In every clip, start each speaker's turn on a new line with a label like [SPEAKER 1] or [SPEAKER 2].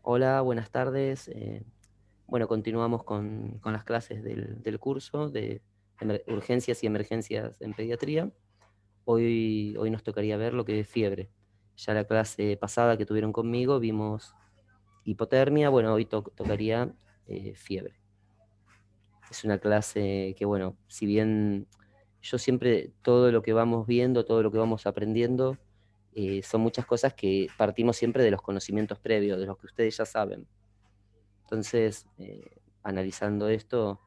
[SPEAKER 1] Hola, buenas tardes. Bueno, continuamos con las clases del curso de urgencias y emergencias en pediatría. Hoy nos tocaría ver lo que es fiebre. Ya la clase pasada que tuvieron conmigo vimos hipotermia, bueno, hoy tocaría fiebre. Es una clase que, bueno, si bien yo siempre todo lo que vamos viendo, todo lo que vamos aprendiendo, son muchas cosas que partimos siempre de los conocimientos previos, de los que ustedes ya saben. Entonces, analizando esto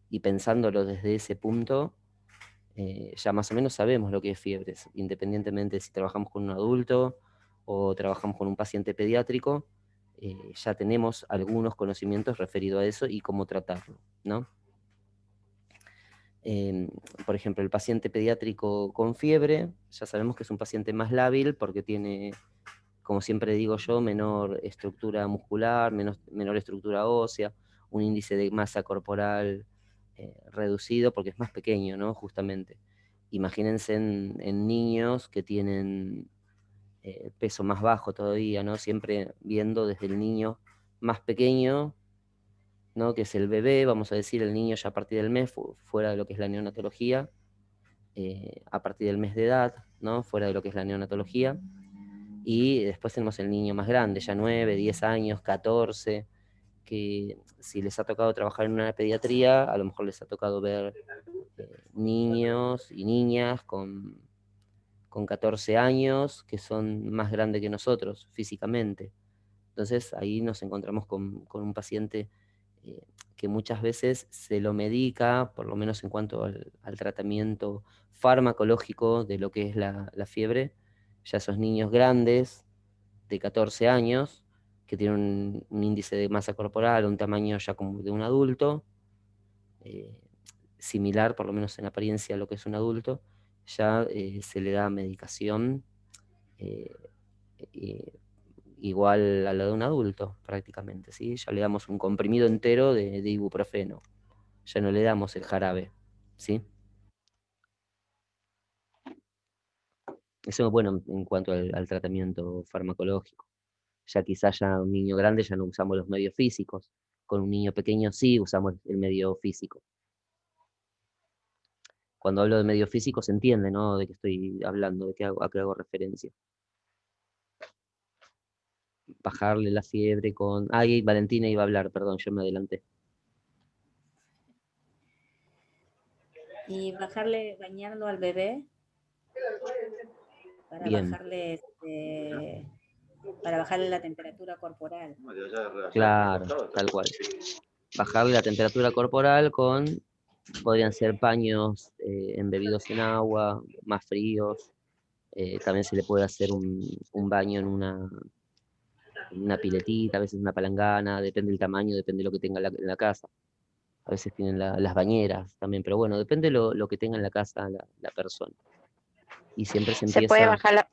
[SPEAKER 1] y pensándolo desde ese punto, ya más o menos sabemos lo que es fiebre, independientemente si trabajamos con un adulto o trabajamos con un paciente pediátrico, ya tenemos algunos conocimientos referidos a eso y cómo tratarlo, ¿no? Por ejemplo, el paciente pediátrico con fiebre, ya sabemos que es un paciente más lábil porque tiene, como siempre digo yo, menor estructura muscular, menor estructura ósea, un índice de masa corporal reducido porque es más pequeño, ¿no? Justamente. Imagínense en niños que tienen peso más bajo todavía, ¿no? Siempre viendo desde el niño más pequeño, ¿no? Que es el bebé, vamos a decir, el niño ya a partir del mes, fuera de lo que es la neonatología, a partir del mes de edad, ¿no? Fuera de lo que es la neonatología. Y después tenemos el niño más grande, ya 9, 10 años, 14, que si les ha tocado trabajar en una pediatría, a lo mejor les ha tocado ver niños y niñas con 14 años que son más grandes que nosotros físicamente. Entonces ahí nos encontramos con un paciente que muchas veces se lo medica, por lo menos en cuanto al tratamiento farmacológico de lo que es la fiebre, ya esos niños grandes de 14 años, que tienen un índice de masa corporal, un tamaño ya como de un adulto, eh, similar por lo menos en apariencia a lo que es un adulto, ya se le da medicación eh, eh, igual a la de un adulto prácticamente, ¿sí? Ya le damos un comprimido entero de ibuprofeno, ya no le damos el jarabe, ¿sí? Eso, bueno, en cuanto al tratamiento farmacológico. Ya quizás ya un niño grande ya no usamos los medios físicos, con un niño pequeño sí usamos el medio físico. Cuando hablo de medio físico se entiende, ¿no? De qué estoy hablando, a qué hago referencia. Bajarle la fiebre con... Ay, Valentina iba a hablar, perdón, yo me adelanté.
[SPEAKER 2] Y bajarle, bañarlo al bebé para
[SPEAKER 1] Bien,
[SPEAKER 2] bajarle, para bajarle la temperatura corporal.
[SPEAKER 1] claro, tal cual. Bajarle la temperatura corporal con, podrían ser paños embebidos en agua, más fríos. También se le puede hacer un baño en una piletita, a veces una palangana, depende del tamaño, depende de lo que tenga en la casa. A veces tienen las bañeras también, pero bueno, depende lo que tenga en la casa la persona. Y siempre se
[SPEAKER 3] Se puede
[SPEAKER 1] empieza...
[SPEAKER 3] bajar la,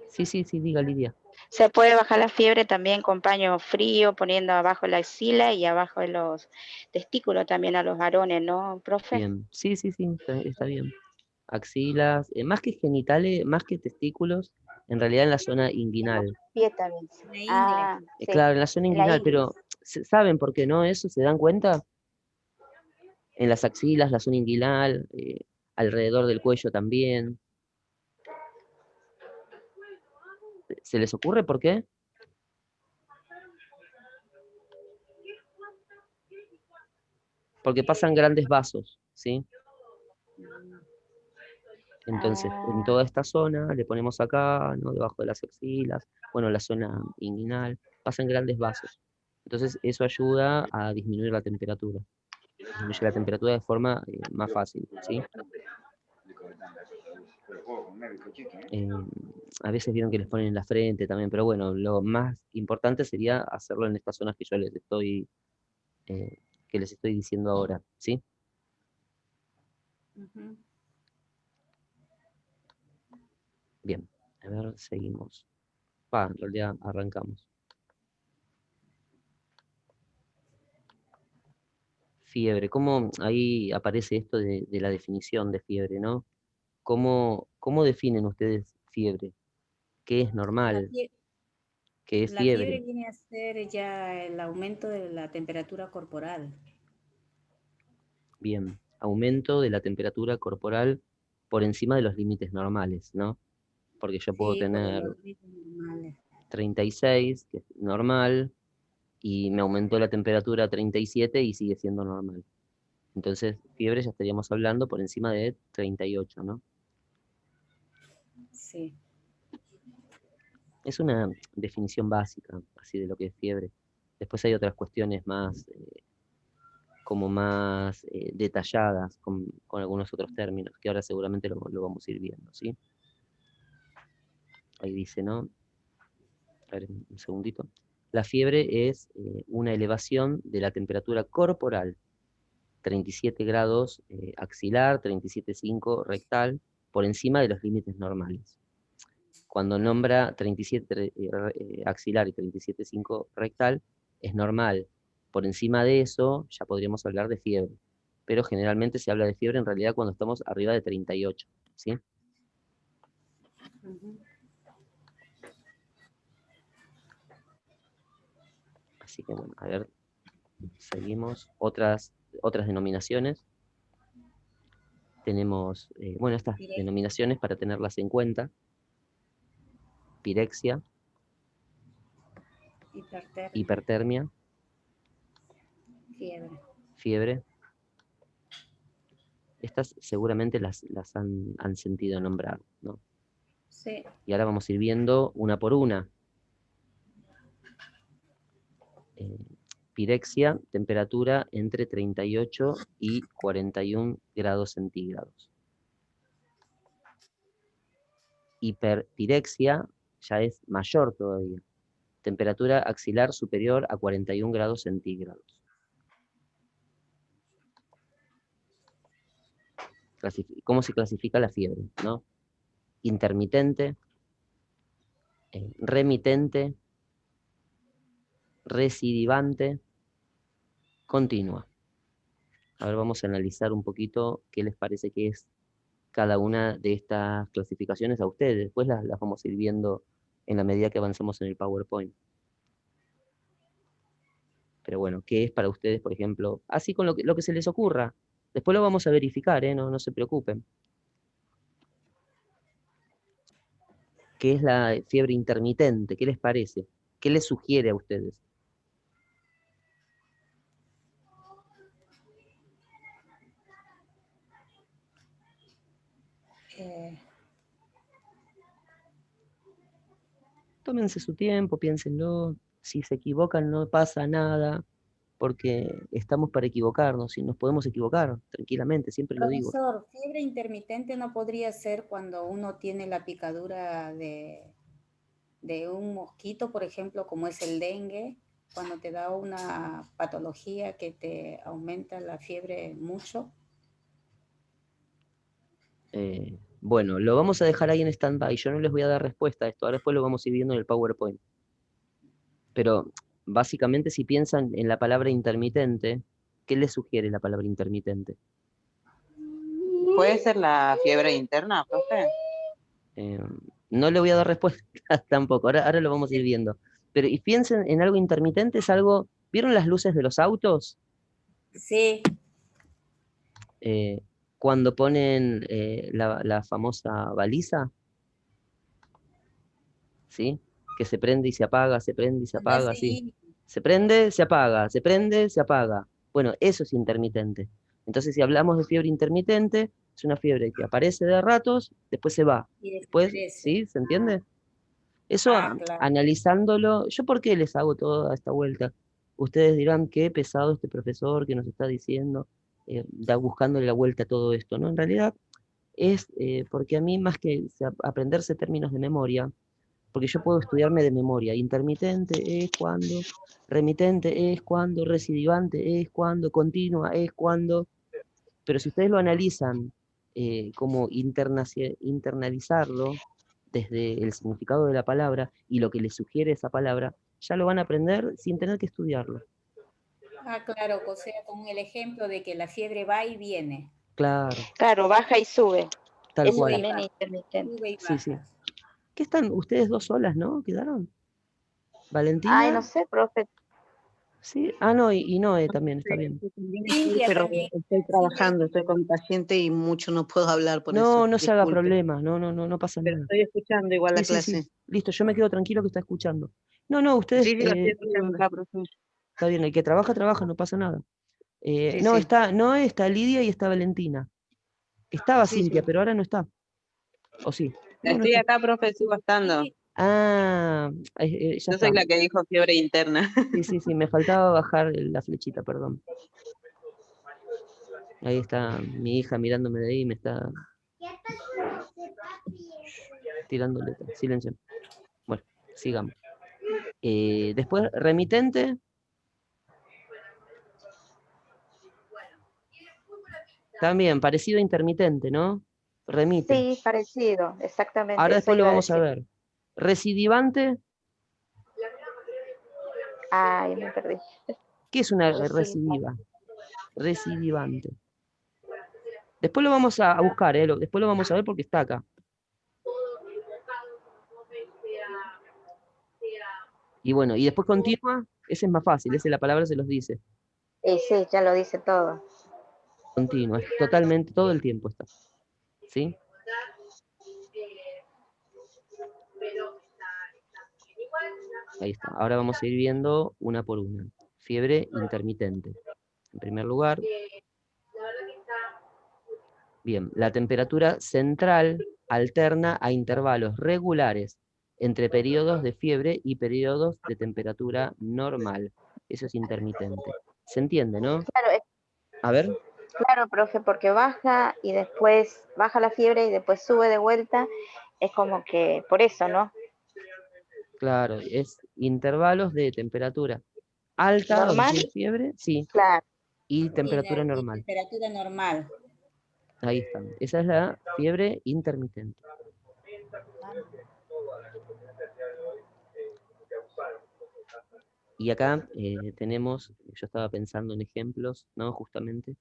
[SPEAKER 1] Sí, sí, sí, diga Lidia.
[SPEAKER 3] se puede bajar la fiebre también con paño frío, poniendo abajo la axila y abajo de los testículos también a los varones, ¿no, profe?
[SPEAKER 1] Bien, sí, sí, sí, está bien. Axilas, más que genitales, más que testículos, en realidad en la zona inguinal.
[SPEAKER 3] Pie también.
[SPEAKER 2] La ingle.
[SPEAKER 3] Ah, sí,
[SPEAKER 1] Claro, en la zona
[SPEAKER 3] en la
[SPEAKER 1] inguinal,
[SPEAKER 3] ingle.
[SPEAKER 1] pero ¿saben por qué no? ¿Eso se dan cuenta? En las axilas, la zona inguinal, alrededor del cuello también. ¿Se les ocurre por qué? Porque pasan grandes vasos, ¿sí? Entonces, en
[SPEAKER 3] Ah,
[SPEAKER 1] toda esta zona le ponemos acá, ¿no? Debajo de las axilas, bueno, la zona inguinal, pasan grandes vasos. Entonces, eso ayuda a disminuir la temperatura. Disminuye la temperatura de forma más fácil, ¿sí? Eh, a veces vieron que les ponen en la frente también, pero bueno, lo más importante sería hacerlo en estas zonas que yo eh, que les estoy diciendo ahora, ¿sí?
[SPEAKER 2] Ujú.
[SPEAKER 1] Bien, a ver, seguimos. En realidad arrancamos. Fiebre, ¿cómo ahí aparece esto de la definición de fiebre, ¿no? ¿Cómo definen ustedes fiebre? ¿Qué es
[SPEAKER 2] La
[SPEAKER 1] normal?
[SPEAKER 2] fie-
[SPEAKER 1] que es
[SPEAKER 2] La
[SPEAKER 1] fiebre.
[SPEAKER 2] fiebre viene a ser ya el aumento de la temperatura corporal.
[SPEAKER 1] Bien, aumento de la temperatura corporal por encima de los límites normales, ¿no? Porque yo puedo
[SPEAKER 2] Sí, por los
[SPEAKER 1] tener
[SPEAKER 2] límites normales.
[SPEAKER 1] 36, que es normal, y me aumentó la temperatura a 37 y sigue siendo normal. Entonces, fiebre ya estaríamos hablando por encima de 38, ¿no?
[SPEAKER 2] Sí.
[SPEAKER 1] Es una definición básica, así de lo que es fiebre. Después hay otras cuestiones más, como más detalladas, con algunos otros términos, que ahora seguramente lo vamos a ir viendo, ¿sí? Ahí dice, ¿no? A ver, un segundito. La fiebre es una elevación de la temperatura corporal, 37 grados axilar, 37,5 rectal, por encima de los límites normales. Cuando nombra 37 axilar y 37,5 rectal, es normal. Por encima de eso, ya podríamos hablar de fiebre. Pero generalmente se habla de fiebre en realidad cuando estamos arriba de 38, ¿sí?
[SPEAKER 2] Ujú.
[SPEAKER 1] Así que bueno, a ver, seguimos. Otras denominaciones. Tenemos, bueno, estas
[SPEAKER 2] Directo,
[SPEAKER 1] denominaciones para tenerlas en cuenta. Pirexia,
[SPEAKER 2] hipertermia,
[SPEAKER 1] hipertermia,
[SPEAKER 2] fiebre.
[SPEAKER 1] fiebre. Estas seguramente las han sentido nombrar, ¿no?
[SPEAKER 2] Sí.
[SPEAKER 1] Y ahora vamos a ir viendo una por una. Pirexia, temperatura entre 38 y 41 grados centígrados. Hiperpirexia ya es mayor todavía. Temperatura axilar superior a 41 grados centígrados. ¿Cómo se clasifica la fiebre? ¿No? Intermitente, remitente, recidivante, continua. A ver, vamos a analizar un poquito qué les parece que es cada una de estas clasificaciones a ustedes. Después las vamos a ir viendo en la medida que avancemos en el PowerPoint. Pero bueno, ¿qué es para ustedes, por ejemplo? Así con lo que se les ocurra. Después lo vamos a verificar, no se preocupen. ¿Qué es la fiebre intermitente? ¿Qué les parece? ¿Qué les sugiere a ustedes?
[SPEAKER 2] Eh,
[SPEAKER 1] Tómense su tiempo, piénsenlo. Si se equivocan no pasa nada, porque estamos para equivocarnos y nos podemos equivocar tranquilamente, siempre lo digo.
[SPEAKER 2] Profesor, fiebre intermitente no podría ser cuando uno tiene la picadura de un mosquito, por ejemplo, como es el dengue, cuando te da una patología que te aumenta la fiebre mucho.
[SPEAKER 1] Bueno, lo vamos a dejar ahí en stand-by. Yo no les voy a dar respuesta a esto. Ahora después lo vamos a ir viendo en el PowerPoint. Pero básicamente si piensan en la palabra intermitente, ¿qué les sugiere la palabra intermitente?
[SPEAKER 4] ¿Puede ser la fiebre interna, profe?
[SPEAKER 1] Eh, no le voy a dar respuesta tampoco. Ahora lo vamos a ir viendo. Pero y piensen en algo intermitente, es algo... ¿Vieron las luces de los autos?
[SPEAKER 2] Sí,
[SPEAKER 1] Eh, cuando ponen la famosa baliza, ¿sí? Que se prende y se apaga, se prende y se
[SPEAKER 2] anda
[SPEAKER 1] apaga, ¿sí?
[SPEAKER 2] así.
[SPEAKER 1] Se prende, se apaga, se prende, se apaga. Bueno, eso es intermitente. Entonces, si hablamos de fiebre intermitente, es una fiebre que aparece de ratos, después se va.
[SPEAKER 2] Y
[SPEAKER 1] Después,
[SPEAKER 2] desaparece.
[SPEAKER 1] ¿sí? ¿Se entiende? Eso
[SPEAKER 2] Claro.
[SPEAKER 1] analizándolo, ¿yo por qué les hago toda esta vuelta? Ustedes dirán, qué pesado este profesor que nos está diciendo, da buscándole la vuelta a todo esto, ¿no? En realidad es porque a mí más que aprenderse términos de memoria, porque yo puedo estudiarme de memoria. Intermitente es cuando, remitente es cuando, recidivante es cuando, continua es cuando. Pero si ustedes lo analizan como internalizarlo desde el significado de la palabra y lo que les sugiere esa palabra, ya lo van a aprender sin tener que estudiarlo.
[SPEAKER 2] Claro, o sea, con el ejemplo de que la fiebre va y viene.
[SPEAKER 1] Claro,
[SPEAKER 3] Claro, baja y sube.
[SPEAKER 1] tal
[SPEAKER 3] Eso
[SPEAKER 2] Sube y
[SPEAKER 1] cual.
[SPEAKER 3] también es
[SPEAKER 2] baja,
[SPEAKER 3] intermitente.
[SPEAKER 2] sube y
[SPEAKER 1] Sí, sí.
[SPEAKER 2] baja.
[SPEAKER 1] ¿Qué están ustedes dos solas, no? ¿Quedaron? ¿Valentina?
[SPEAKER 3] no sé, profe.
[SPEAKER 1] Sí. Ah, no, y Noé también, está bien.
[SPEAKER 4] Yo también estoy,
[SPEAKER 2] Cintia
[SPEAKER 4] pero
[SPEAKER 2] también.
[SPEAKER 4] estoy trabajando, estoy con un paciente y mucho no puedo hablar por
[SPEAKER 1] No,
[SPEAKER 4] eso.
[SPEAKER 1] no se haga
[SPEAKER 4] Disculpe.
[SPEAKER 1] problema, no pasa
[SPEAKER 4] Pero
[SPEAKER 1] nada.
[SPEAKER 4] estoy escuchando igual la
[SPEAKER 1] Sí, sí, sí.
[SPEAKER 4] clase.
[SPEAKER 1] Listo, yo me quedo tranquilo que está escuchando. No, ustedes,
[SPEAKER 4] Sí, sí, la estoy escuchando acá, profe.
[SPEAKER 1] está bien, el que trabaja, no pasa nada.
[SPEAKER 4] Sí,
[SPEAKER 1] No,
[SPEAKER 4] sí.
[SPEAKER 1] está Lidia y está Valentina. Estaba
[SPEAKER 4] Sí,
[SPEAKER 1] Cintia,
[SPEAKER 4] sí.
[SPEAKER 1] pero ahora no está. ¿O sí? No
[SPEAKER 4] Estoy
[SPEAKER 1] está.
[SPEAKER 4] acá, profe, sigo estando.
[SPEAKER 1] Ah, ya
[SPEAKER 4] Yo soy
[SPEAKER 1] está.
[SPEAKER 4] la que dijo fiebre interna.
[SPEAKER 1] Sí, me faltaba bajar la flechita, perdón. Ahí está mi hija mirándome de ahí y me está tirando letras. Silencio. Bueno, sigamos. Después, remitente. También, parecido a intermitente, ¿no? Remite.
[SPEAKER 3] Sí, parecido, exactamente,
[SPEAKER 1] Ahora
[SPEAKER 3] eso
[SPEAKER 1] después lo
[SPEAKER 3] iba a
[SPEAKER 1] vamos a
[SPEAKER 3] decir.
[SPEAKER 1] ver. Recidivante,
[SPEAKER 3] Ay, me perdí.
[SPEAKER 1] ¿qué es una
[SPEAKER 3] Recibo.
[SPEAKER 1] recidiva? Recidivante. Después lo vamos a buscar, después lo vamos a ver porque está acá. Y bueno, y después continua, ese es más fácil, ese la palabra se los dice.
[SPEAKER 3] Sí, ya lo dice todo.
[SPEAKER 1] Continua, es totalmente, todo el tiempo está. ¿Sí? Ahí está. Ahora vamos a ir viendo una por una. Fiebre intermitente. En primer lugar, bien, la temperatura central alterna a intervalos regulares entre periodos de fiebre y periodos de temperatura normal. Eso es intermitente. ¿Se entiende, no?
[SPEAKER 3] Claro,
[SPEAKER 1] A ver.
[SPEAKER 3] claro, profe, porque baja y después baja la fiebre y después sube de vuelta. Es como que por eso, ¿no?
[SPEAKER 1] Claro, es intervalos de temperatura alta, donde
[SPEAKER 3] Normal,
[SPEAKER 1] tiene fiebre, sí,
[SPEAKER 3] claro.
[SPEAKER 1] y temperatura
[SPEAKER 2] Y
[SPEAKER 1] normal.
[SPEAKER 2] temperatura normal.
[SPEAKER 1] Ahí está. Esa es la fiebre intermitente. Y acá tenemos, yo estaba pensando en ejemplos, ¿no? Justamente,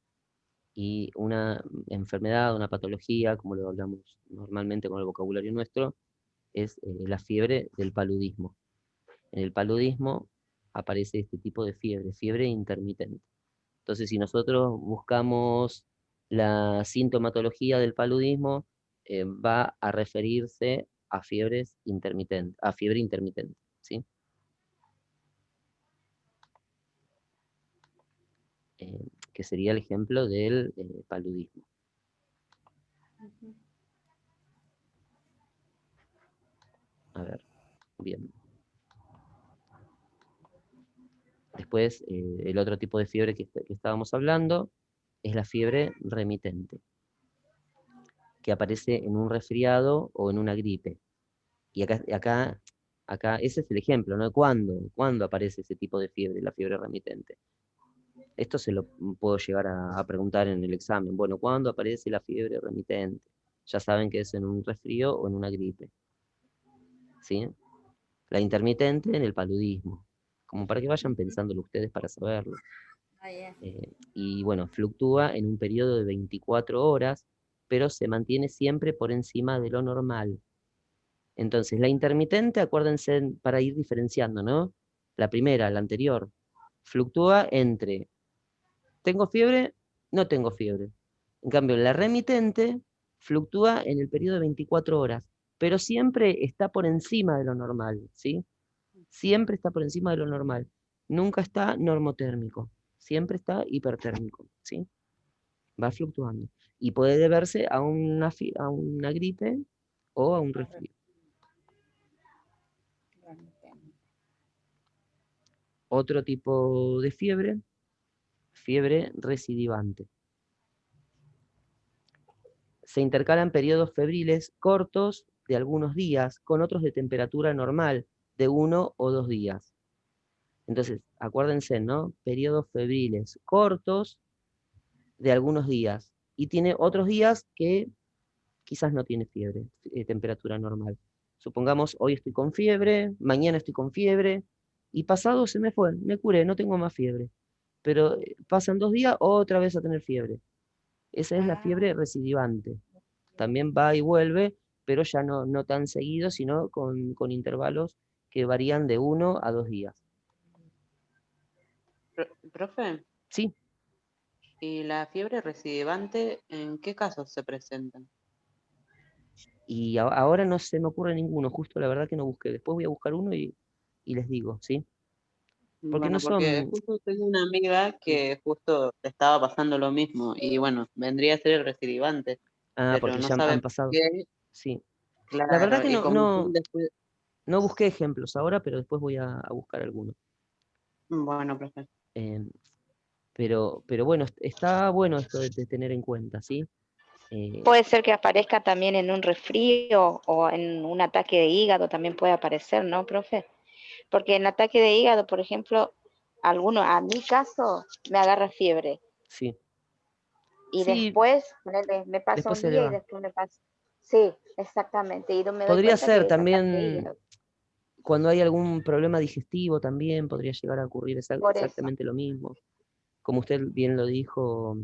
[SPEAKER 1] y una enfermedad, una patología, como lo hablamos normalmente con el vocabulario nuestro, es la fiebre del paludismo. En el paludismo aparece este tipo de fiebre, fiebre intermitente. Entonces, si nosotros buscamos la sintomatología del paludismo, va a referirse a fiebres intermitentes, a fiebre intermitente, ¿sí? Que sería el ejemplo del paludismo. A ver, bien. Después, el otro tipo de fiebre que estábamos hablando es la fiebre remitente, que aparece en un resfriado o en una gripe. Y acá ese es el ejemplo, ¿no? ¿Cuándo aparece ese tipo de fiebre, la fiebre remitente? Esto se lo puedo llegar a preguntar en el examen. Bueno, ¿cuándo aparece la fiebre remitente? Ya saben que es en un resfrío o en una gripe, ¿sí? La intermitente en el paludismo, como para que vayan pensándolo ustedes para saberlo.
[SPEAKER 2] Ah, ya.
[SPEAKER 1] Y bueno, fluctúa en un periodo de 24 horas, pero se mantiene siempre por encima de lo normal. Entonces, la intermitente, acuérdense para ir diferenciando, ¿no? La primera, la anterior, fluctúa entre ¿tengo fiebre? No tengo fiebre. En cambio, la remitente fluctúa en el periodo de 24 horas, pero siempre está por encima de lo normal, ¿sí? Siempre está por encima de lo normal. Nunca está normotérmico, siempre está hipertérmico, ¿sí? Va fluctuando. Y puede deberse a una gripe o a un resfrío. Otro tipo de fiebre recidivante. Se intercalan periodos febriles cortos de algunos días con otros de temperatura normal de 1 o 2 días. Entonces, acuérdense, ¿no? Periodos febriles cortos de algunos días. Y tiene otros días que quizás no tiene fiebre, temperatura normal. Supongamos, hoy estoy con fiebre, mañana estoy con fiebre, y pasado se me fue, me curé, no tengo más fiebre. Pero pasan 2 días, otra vez a tener fiebre. Esa es la
[SPEAKER 2] Ah,
[SPEAKER 1] fiebre recidivante. También va y vuelve, pero ya no tan seguido, sino con intervalos que varían de 1 a 2 días.
[SPEAKER 4] Profe,
[SPEAKER 1] Sí,
[SPEAKER 4] ¿y la fiebre recidivante en qué casos se presentan?
[SPEAKER 1] y ahora no se me ocurre ninguno, justo la verdad que no busqué. Después voy a buscar uno y les digo, ¿sí? Porque no
[SPEAKER 4] Bueno, porque
[SPEAKER 1] son...
[SPEAKER 4] justo tengo una amiga que justo le estaba pasando lo mismo y bueno, vendría a ser el recidivante,
[SPEAKER 1] Ah,
[SPEAKER 4] pero
[SPEAKER 1] porque
[SPEAKER 4] no
[SPEAKER 1] ya han
[SPEAKER 4] sabe por
[SPEAKER 1] pasado.
[SPEAKER 4] qué,
[SPEAKER 1] Sí. La verdad
[SPEAKER 4] claro,
[SPEAKER 1] que
[SPEAKER 4] y
[SPEAKER 1] no,
[SPEAKER 4] como son
[SPEAKER 1] no,
[SPEAKER 4] después,
[SPEAKER 1] no busqué ejemplos ahora, pero después voy a buscar alguno.
[SPEAKER 4] bueno, profe.
[SPEAKER 1] Eh, pero bueno, está bueno esto de tener en cuenta, ¿sí?
[SPEAKER 3] Puede ser que aparezca también en un resfrío o en un ataque de hígado, también puede aparecer, ¿no, profe? Porque en ataque de hígado, por ejemplo, a mi caso, me agarra fiebre.
[SPEAKER 1] Sí,
[SPEAKER 3] Y
[SPEAKER 1] sí,
[SPEAKER 3] después, me pasa
[SPEAKER 1] después
[SPEAKER 3] un
[SPEAKER 1] se le
[SPEAKER 3] día y
[SPEAKER 1] va.
[SPEAKER 3] después me pasa. Sí, exactamente. Y me doy
[SPEAKER 1] Podría
[SPEAKER 3] cuenta
[SPEAKER 1] ser
[SPEAKER 3] que es ataque de
[SPEAKER 1] también
[SPEAKER 3] hígado.
[SPEAKER 1] cuando hay algún problema digestivo, también podría llegar a ocurrir
[SPEAKER 3] Por eso.
[SPEAKER 1] exactamente lo mismo. Como usted bien lo dijo,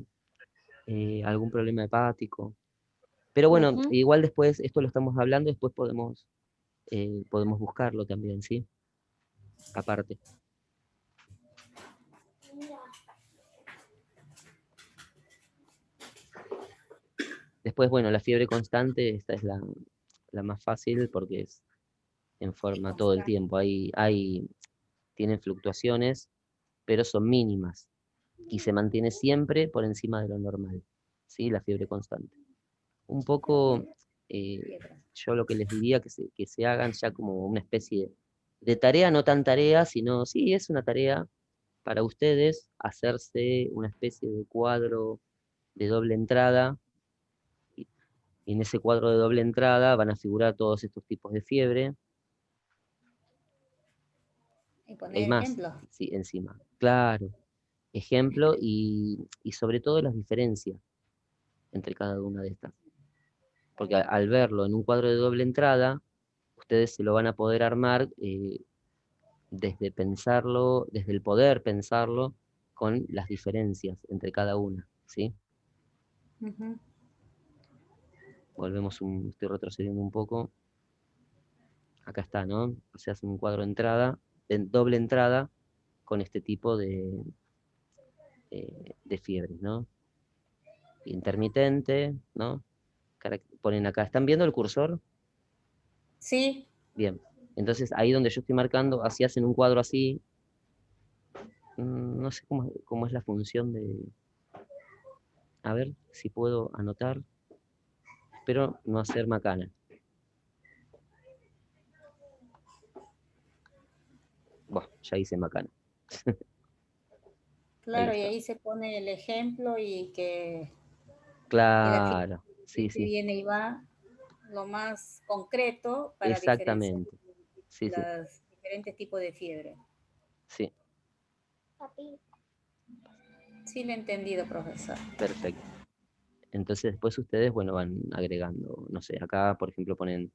[SPEAKER 1] algún problema hepático. Pero bueno,
[SPEAKER 3] Ujú.
[SPEAKER 1] igual después, esto lo estamos hablando, después podemos buscarlo también, ¿sí? Aparte. Después, bueno, la fiebre constante, esta es la más fácil porque es en
[SPEAKER 2] Es
[SPEAKER 1] forma todo el
[SPEAKER 2] constante.
[SPEAKER 1] tiempo. Tienen fluctuaciones, pero son mínimas y se mantiene siempre por encima de lo normal, ¿sí? La fiebre constante. Un poco, eh,
[SPEAKER 2] Piedras.
[SPEAKER 1] yo lo que les diría que se hagan ya como una especie de tarea, no tan tarea, sino, sí, es una tarea para ustedes hacerse una especie de cuadro de doble entrada, y en ese cuadro de doble entrada van a figurar todos estos tipos de fiebre.
[SPEAKER 2] Y
[SPEAKER 1] Hay
[SPEAKER 2] poner
[SPEAKER 1] más,
[SPEAKER 2] ejemplos.
[SPEAKER 1] sí, encima. Claro, ejemplo y sobre todo las diferencias entre cada una de estas. Porque al verlo en un cuadro de doble entrada, ustedes se lo van a poder armar desde pensarlo, desde el poder pensarlo con las diferencias entre cada una, ¿sí?
[SPEAKER 2] Ujú.
[SPEAKER 1] Estoy retrocediendo un poco. Acá está, ¿no? Se hace un cuadro de entrada, de doble entrada, con este tipo de fiebres, ¿no? Intermitente, ¿no? Ponen acá, ¿están viendo el cursor?
[SPEAKER 2] Sí,
[SPEAKER 1] Bien. Entonces ahí donde yo estoy marcando, así hacen un cuadro así. No sé cómo es la función de... A ver si puedo anotar. Espero no hacer macana. Bueno, ya hice macana. Ahí
[SPEAKER 2] claro, y
[SPEAKER 1] está.
[SPEAKER 2] ahí se pone el ejemplo y la figura
[SPEAKER 1] Claro, sí,
[SPEAKER 2] que
[SPEAKER 1] sí,
[SPEAKER 2] viene y va lo más concreto para diferenciar
[SPEAKER 1] exactamente. Sí, sí,
[SPEAKER 2] los diferentes tipos de fiebre.
[SPEAKER 1] sí,
[SPEAKER 2] Sí, lo he entendido, profesor.
[SPEAKER 1] perfecto. Entonces después ustedes, bueno, van agregando, no sé, acá por ejemplo ponen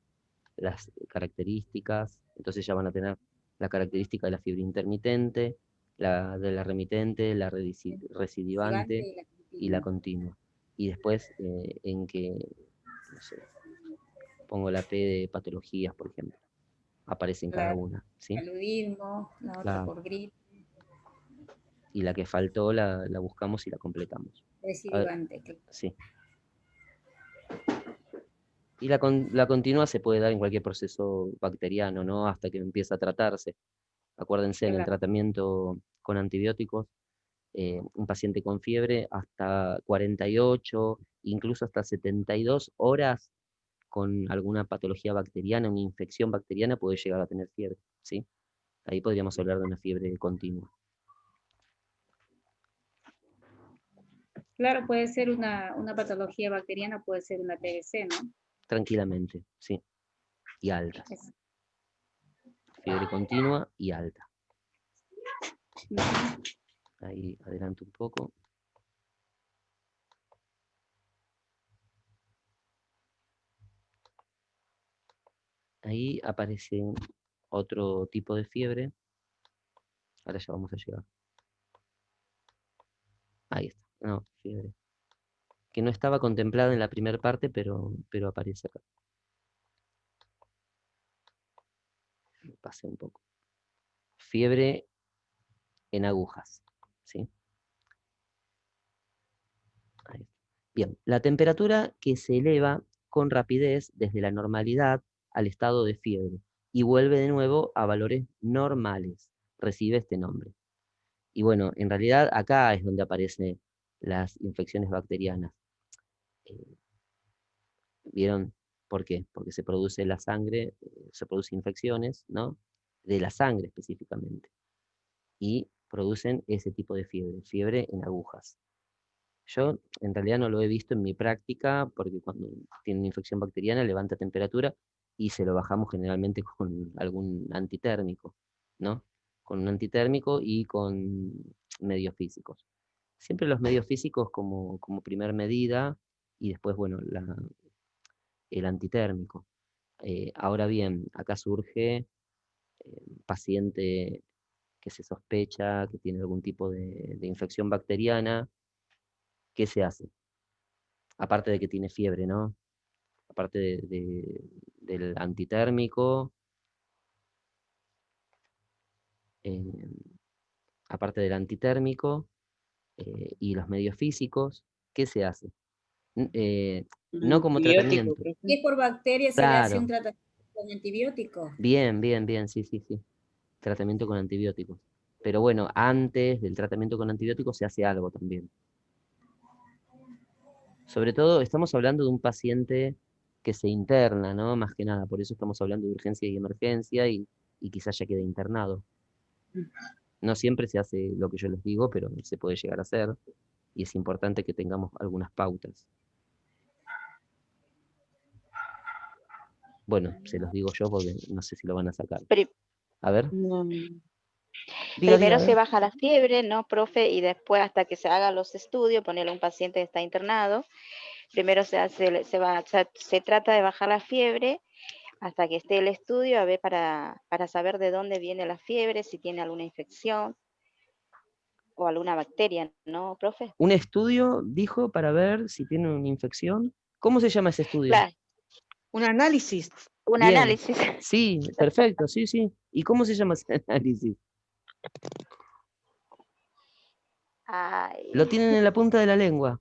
[SPEAKER 1] las características, entonces ya van a tener la característica de la fiebre intermitente, la de la remitente, la
[SPEAKER 2] Gigante
[SPEAKER 1] recidivante
[SPEAKER 2] y la
[SPEAKER 1] y la
[SPEAKER 2] continua.
[SPEAKER 1] continua. Y después en que, no sé, pongo la P de patologías, por ejemplo, aparece en cada
[SPEAKER 2] Claro,
[SPEAKER 1] una, ¿sí?
[SPEAKER 2] paludismo, la otra
[SPEAKER 1] Claro.
[SPEAKER 2] por gripe,
[SPEAKER 1] Y la que faltó la buscamos y la completamos. A ver,
[SPEAKER 2] recidivante.
[SPEAKER 1] sí. Y la continua se puede dar en cualquier proceso bacteriano, ¿no? Hasta que empieza a tratarse. Acuérdense, en el
[SPEAKER 2] Claro,
[SPEAKER 1] tratamiento con antibióticos, un paciente con fiebre hasta 48, incluso hasta 72 horas con alguna patología bacteriana, una infección bacteriana, puede llegar a tener fiebre, ¿sí? Ahí podríamos hablar de una fiebre continua.
[SPEAKER 2] claro, puede ser una patología bacteriana, puede ser una TBC, ¿no?
[SPEAKER 1] Tranquilamente, sí. Y altas.
[SPEAKER 2] Es-
[SPEAKER 1] Fiebre continua y alta.
[SPEAKER 2] Ujú.
[SPEAKER 1] Ahí adelanto un poco. Ahí aparece otro tipo de fiebre. Ahora ya vamos a llegar. Ahí está. No, fiebre. Que no estaba contemplada en la primera parte, pero aparece acá. pasé un poco. Fiebre en agujas, ¿sí? Ahí está. Bien, la temperatura que se eleva con rapidez desde la normalidad al estado de fiebre y vuelve de nuevo a valores normales, recibe este nombre. Y bueno, en realidad acá es donde aparecen las infecciones bacterianas. Eh, ¿Vieron por qué? Porque se produce la sangre, se producen infecciones, ¿no? De la sangre específicamente. Y producen ese tipo de fiebre en agujas. Yo en realidad no lo he visto en mi práctica porque cuando tiene una infección bacteriana levanta temperatura y se lo bajamos generalmente con algún antitérmico, ¿no? Con un antitérmico y con medios físicos. Siempre los medios físicos como primer medida y después, bueno, el antitérmico. Ahora bien, acá surge paciente que se sospecha que tiene algún tipo de infección bacteriana. ¿Qué se hace? Aparte de que tiene fiebre, ¿no? Aparte del antitérmico, eh, aparte del antitérmico y los medios físicos, ¿qué se hace?
[SPEAKER 4] Un
[SPEAKER 1] No como
[SPEAKER 4] antibiótico,
[SPEAKER 1] tratamiento.
[SPEAKER 4] profe.
[SPEAKER 2] Si es por bacterias, se le hace un
[SPEAKER 1] Claro,
[SPEAKER 2] tratamiento con antibiótico.
[SPEAKER 1] bien, bien, bien, sí, sí, sí. Tratamiento con antibióticos. Pero bueno, antes del tratamiento con antibióticos se hace algo también. Sobre todo, estamos hablando de un paciente que se interna, ¿no? Más que nada, por eso estamos hablando de urgencia y emergencia y quizás ya quede internado. No siempre se hace lo que yo les digo, pero se puede llegar a hacer y es importante que tengamos algunas pautas. Bueno, se los digo yo porque no sé si lo van a sacar.
[SPEAKER 3] Pri-
[SPEAKER 1] A ver,
[SPEAKER 4] No,
[SPEAKER 1] diga,
[SPEAKER 3] Primero
[SPEAKER 1] a
[SPEAKER 3] se
[SPEAKER 1] ver.
[SPEAKER 3] baja la fiebre, ¿no, profe? Y después hasta que se hagan los estudios, ponerle a un paciente que está internado, primero se trata de bajar la fiebre hasta que esté el estudio, a ver, para saber de dónde viene la fiebre, si tiene alguna infección o alguna bacteria, ¿no, profe?
[SPEAKER 1] Un estudio dijo para ver si tiene una infección. ¿Cómo se llama ese estudio?
[SPEAKER 3] Claro,
[SPEAKER 5] Un análisis.
[SPEAKER 3] un
[SPEAKER 1] Bien,
[SPEAKER 3] análisis.
[SPEAKER 1] sí, perfecto, sí, sí. ¿Y cómo se llama ese análisis? Lo
[SPEAKER 3] Ay,
[SPEAKER 1] tienen en la punta de la lengua.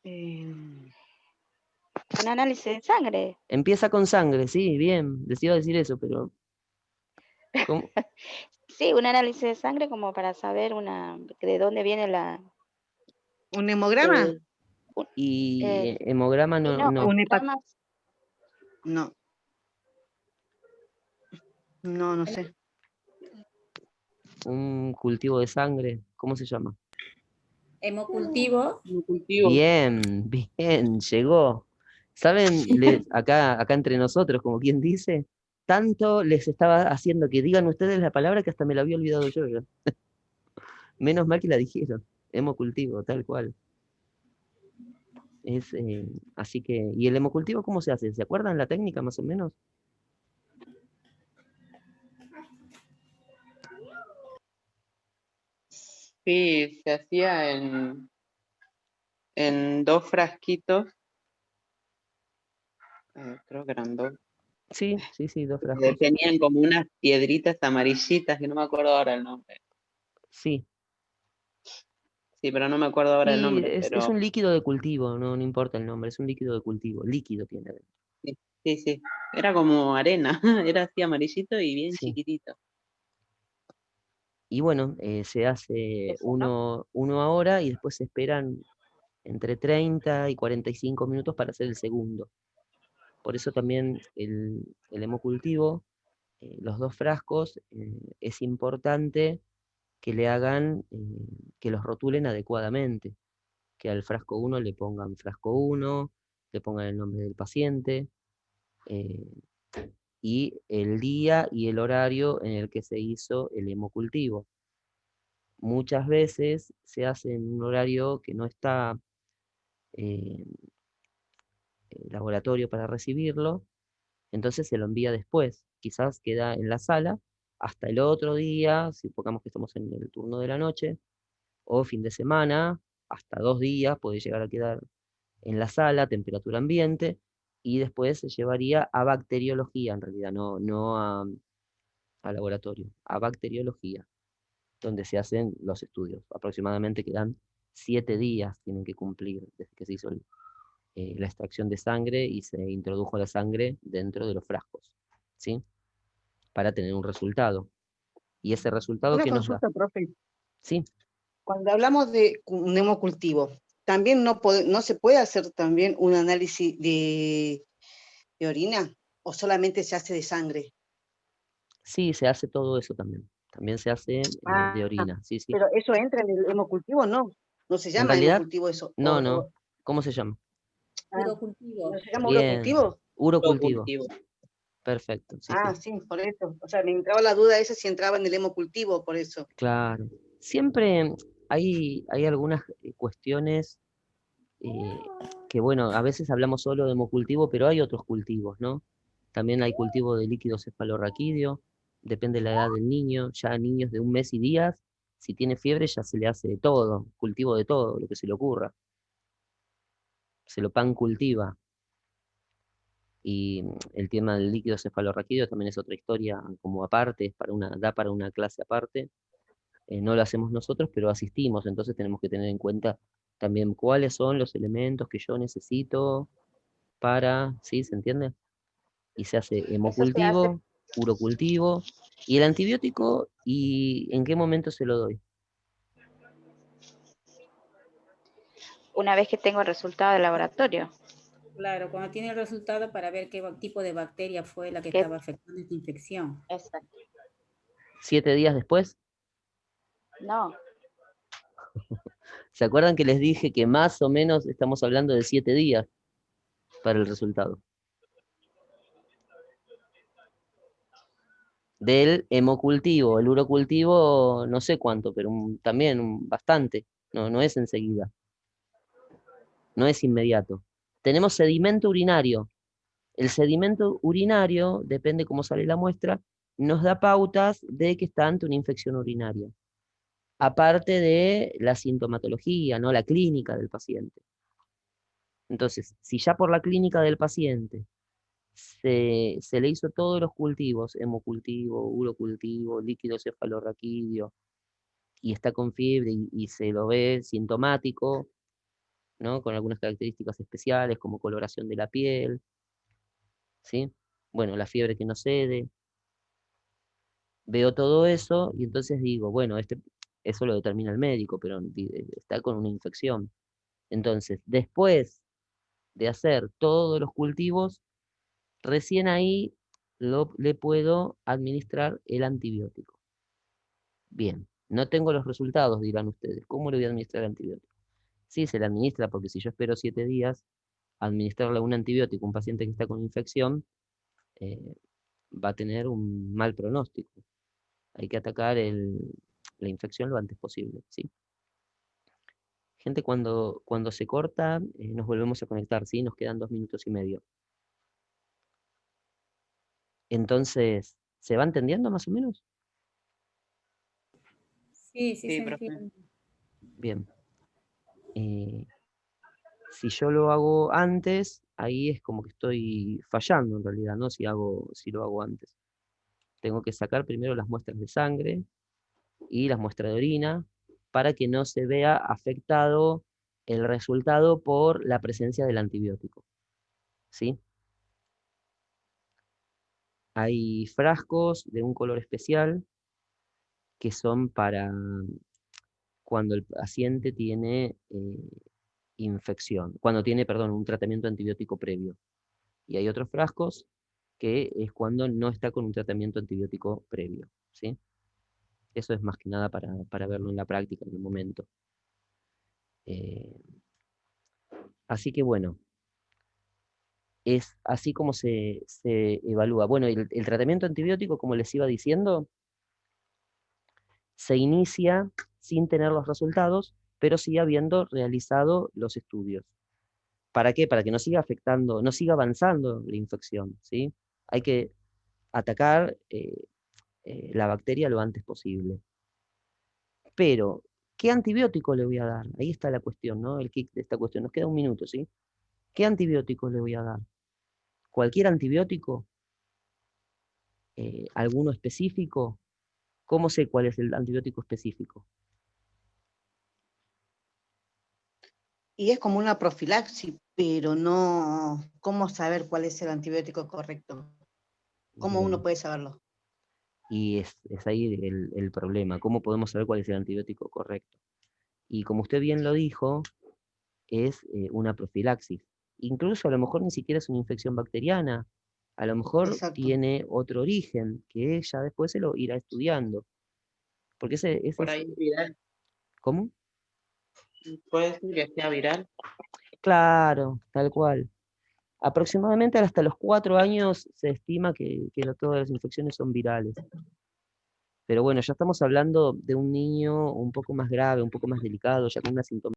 [SPEAKER 5] Eh,
[SPEAKER 3] un análisis de sangre.
[SPEAKER 1] Empieza con sangre, sí, bien. Les iba a decir eso, pero ¿cómo?
[SPEAKER 3] Sí, un análisis de sangre como para saber de dónde viene
[SPEAKER 5] un hemograma.
[SPEAKER 3] el, un-
[SPEAKER 1] Y
[SPEAKER 3] el-
[SPEAKER 1] hemograma
[SPEAKER 3] y
[SPEAKER 1] no,
[SPEAKER 3] no,
[SPEAKER 1] no.
[SPEAKER 5] Un
[SPEAKER 3] hemograma,
[SPEAKER 5] No, no sé.
[SPEAKER 1] Un cultivo de sangre, ¿cómo se llama?
[SPEAKER 2] Hemocultivo.
[SPEAKER 4] no cultivo.
[SPEAKER 1] Bien, bien, llegó. ¿Saben? Acá entre nosotros, como quien dice, tanto les estaba haciendo que digan ustedes la palabra que hasta me la había olvidado yo. Ya. Menos mal que la dijeron. Hemocultivo, tal cual. Es, así que, ¿y el hemocultivo cómo se hace? ¿Se acuerdan la técnica más o menos?
[SPEAKER 4] Sí, se hacía en dos frasquitos, creo que eran dos,
[SPEAKER 1] Sí, sí, sí, dos
[SPEAKER 4] que
[SPEAKER 1] frascos.
[SPEAKER 4] tenían como unas piedritas amarillitas, que no me acuerdo ahora el nombre.
[SPEAKER 1] Sí,
[SPEAKER 4] Sí, pero no me acuerdo ahora el
[SPEAKER 1] sí,
[SPEAKER 4] nombre,
[SPEAKER 1] es
[SPEAKER 4] pero
[SPEAKER 1] un líquido de cultivo, no, no importa el nombre, es un líquido de cultivo, líquido tiene adentro.
[SPEAKER 4] sí, sí, sí. Era como arena, era así amarillito y bien
[SPEAKER 1] Sí.
[SPEAKER 4] chiquitito.
[SPEAKER 1] Y bueno, se hace
[SPEAKER 3] eso, ¿no?
[SPEAKER 1] uno ahora y después se esperan entre 30 y 45 minutos para hacer el segundo. Por eso también el hemocultivo, los dos frascos, es importante que le hagan, que los rotulen adecuadamente, que al frasco 1 le pongan frasco 1, le pongan el nombre del paciente eh, y el día y el horario en el que se hizo el hemocultivo. Muchas veces se hace en un horario que no está eh, laboratorio para recibirlo, entonces se lo envía después. Quizás queda en la sala hasta el otro día, si pongamos que estamos en el turno de la noche, o fin de semana, hasta 2 días puede llegar a quedar en la sala, temperatura ambiente, y después se llevaría a bacteriología, en realidad, no a laboratorio, a bacteriología, donde se hacen los estudios. Aproximadamente quedan 7 días, tienen que cumplir desde que se hizo la extracción de sangre y se introdujo la sangre dentro de los frascos, ¿sí? Para tener un resultado. ¿Y ese resultado
[SPEAKER 5] Una
[SPEAKER 1] qué nos da?
[SPEAKER 5] consulta, profe.
[SPEAKER 1] Sí,
[SPEAKER 5] Cuando hablamos de un hemocultivo, ¿también no se puede hacer también un análisis de orina o solamente se hace de sangre?
[SPEAKER 1] sí, se hace todo eso también. También se hace de
[SPEAKER 5] Ah,
[SPEAKER 1] orina, sí, sí.
[SPEAKER 5] pero eso entra en el hemocultivo, no. No se
[SPEAKER 1] En
[SPEAKER 5] llama
[SPEAKER 1] realidad,
[SPEAKER 5] hemocultivo eso.
[SPEAKER 1] no. ¿Cómo se llama?
[SPEAKER 2] Puro
[SPEAKER 5] ¿No
[SPEAKER 2] cultivo.
[SPEAKER 5] se llama
[SPEAKER 1] Bien,
[SPEAKER 5] urocultivo?
[SPEAKER 1] urocultivo.
[SPEAKER 4] cultivo.
[SPEAKER 1] Perfecto, sí,
[SPEAKER 5] Ah,
[SPEAKER 1] sí.
[SPEAKER 5] sí, por eso. O sea, me entraba la duda esa si entraba en el hemocultivo, por eso.
[SPEAKER 1] Claro. Siempre hay algunas cuestiones que, bueno, a veces hablamos solo de hemocultivo, pero hay otros cultivos, ¿no? También hay cultivo de líquido cefalorraquídeo, depende de la edad del niño. Ya a niños de 1 mes y días, si tiene fiebre, ya se le hace de todo, cultivo de todo, lo que se le ocurra. Se lo pan cultiva. Y el tema del líquido cefalorraquídeo también es otra historia como aparte, da para una clase aparte. No lo hacemos nosotros, pero asistimos, entonces tenemos que tener en cuenta también cuáles son los elementos que yo necesito para, ¿sí? ¿Se entiende? Y se hace
[SPEAKER 3] Eso se hace
[SPEAKER 1] hemocultivo, urocultivo, y el antibiótico, ¿y en qué momento se lo doy?
[SPEAKER 3] una vez que tengo el resultado del laboratorio.
[SPEAKER 2] Claro, cuando tiene el resultado para ver qué tipo de bacteria fue la que
[SPEAKER 3] Que,
[SPEAKER 2] estaba afectando esta infección.
[SPEAKER 3] exacto.
[SPEAKER 1] 7 días después.
[SPEAKER 3] No,
[SPEAKER 1] ¿Se acuerdan que les dije que más o menos estamos hablando de 7 días para el resultado? Del hemocultivo, el urocultivo no sé cuánto, pero también bastante, no es enseguida, no es inmediato. Tenemos sedimento urinario. El sedimento urinario, depende cómo sale la muestra, nos da pautas de que está ante una infección urinaria, aparte de la sintomatología, ¿no? La clínica del paciente. Entonces, si ya por la clínica del paciente se le hizo todos los cultivos, hemocultivo, urocultivo, líquido cefalorraquídeo, y está con fiebre y se lo ve sintomático, ¿no? Con algunas características especiales como coloración de la piel, ¿sí? Bueno, la fiebre que no cede. Veo todo eso y entonces digo, bueno, eso lo determina el médico, pero está con una infección. Entonces, después de hacer todos los cultivos, recién ahí le puedo administrar el antibiótico. Bien, no tengo los resultados, dirán ustedes. ¿Cómo le voy a administrar el antibiótico? Sí, se le administra porque si yo espero 7 días, administrarle un antibiótico a un paciente que está con infección, eh, va a tener un mal pronóstico. Hay que atacar la infección lo antes posible, ¿sí? Gente, cuando se corta, nos volvemos a conectar, ¿sí? Nos quedan 2 minutos y medio. Entonces, ¿se va entendiendo más o menos?
[SPEAKER 2] Sí, sí
[SPEAKER 4] Sí,
[SPEAKER 2] se
[SPEAKER 4] profe.
[SPEAKER 2] entiende.
[SPEAKER 1] Bien. Eh, si yo lo hago antes, ahí es como que estoy fallando en realidad, ¿no? Si lo hago antes. Tengo que sacar primero las muestras de sangre y las muestras de orina para que no se vea afectado el resultado por la presencia del antibiótico, ¿sí? Hay frascos de un color especial que son para cuando el paciente tiene infección, cuando tiene, perdón, un tratamiento antibiótico previo. Y hay otros frascos que es cuando no está con un tratamiento antibiótico previo, ¿sí? Eso es más que nada para verlo en la práctica en el momento. Eh, así que bueno, es así como se evalúa. Bueno, el tratamiento antibiótico, como les iba diciendo, se inicia sin tener los resultados, pero sí habiendo realizado los estudios. ¿Para qué? Para que no siga afectando, no siga avanzando la infección, ¿sí? Hay que atacar la bacteria lo antes posible. Pero, ¿qué antibiótico le voy a dar? Ahí está la cuestión, ¿no? El kick de esta cuestión. Nos queda 1 minuto, ¿sí? ¿Qué antibiótico le voy a dar? cualquier antibiótico, alguno específico. ¿Cómo sé cuál es el antibiótico específico?
[SPEAKER 5] Y es como una profilaxis, pero no, ¿cómo saber cuál es el antibiótico correcto? ¿Cómo uno
[SPEAKER 1] Bien.
[SPEAKER 5] puede saberlo?
[SPEAKER 1] Y es ahí el problema. ¿Cómo podemos saber cuál es el antibiótico correcto? Y como usted bien lo dijo, es una profilaxis. Incluso a lo mejor ni siquiera es una infección bacteriana. A lo mejor
[SPEAKER 5] Exacto.
[SPEAKER 1] tiene otro origen, que ya después se lo irá estudiando. Porque ese
[SPEAKER 4] Por
[SPEAKER 1] es...
[SPEAKER 4] ahí viral.
[SPEAKER 1] ¿Cómo?
[SPEAKER 4] Puede ser que sea viral.
[SPEAKER 1] Claro, tal cual. Aproximadamente hasta los 4 años se estima que no todas las infecciones son virales. Pero bueno, ya estamos hablando de un niño un poco más grave, un poco más delicado, ya con una sintomatología